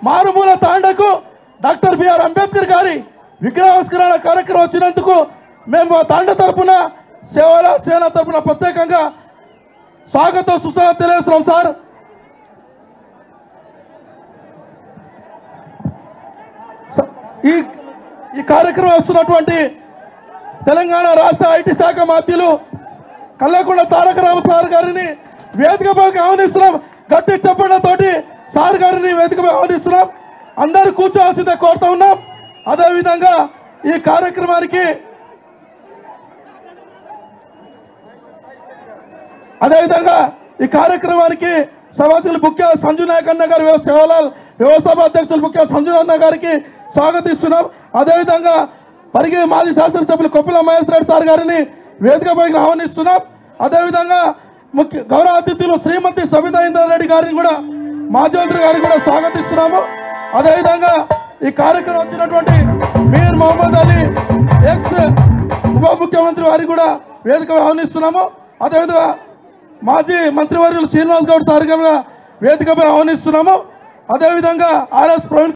మారుమూల తాండకు doctor BR Ambedkar గారి విగ్రహావిష్కరణ కార్యక్రమం వచ్చినందుకు మేము తాండ తరపున సేవల సేన తరపున ప్రత్యేకంగా స్వాగతం సుస్వాగతం తెలియజేస్తున్నాం సార్. ఈ కార్యక్రమం వస్తున్నటువంటి తెలంగాణ రాష్ట్ర ఐటీ శాఖ మంత్రులు కల్వకుంట్ల తారక రామారావు సార్ గారిని వేదికపైకి ఆహ్వానిస్తున్నాం. గట్టి చెప్పడంతోటి సార్ గారిని వేదికపై ఆహ్వానిస్తున్నాం. అందరూ కూర్చోవాల్సిందే కోరుతా ఉన్నాం. అదేవిధంగా ఈ కార్యక్రమానికి సభాధ్యక్షులు ముఖ్య సంజు నాయక్ అన్న గారి వ్యవస్థాపక అధ్యక్షులు ముఖ్య సంజు అన్న గారికి స్వాగతిస్తున్నాం. అదేవిధంగా పరిగి మాజీ శాసనసభ్యులు కొప్పుల మహేష్ రెడ్డి సార్ గారిని వేదికపైకి ఆహ్వానిస్తున్నాం. అదేవిధంగా గౌరవ అతిథులు శ్రీమతి సబితా ఇందర్ రెడ్డి గారిని కూడా మాజీ మంత్రి గారిని కూడా స్వాగతిస్తున్నాము. అదేవిధంగా ఈ కార్యక్రమం వచ్చినటువంటి మీర్ మొహమ్మద్ అలీ ఎక్స్ ఉప ముఖ్యమంత్రి వారికి కూడా వేదికపై ఆహ్వానిస్తున్నాము. అదేవిధంగా మాజీ మంత్రివర్యులు శ్రీనివాస్ గౌడ్ సార్ వేదికపై ఆహ్వానిస్తున్నాము. అదేవిధంగా ఆర్ఎస్ ప్రవీణ్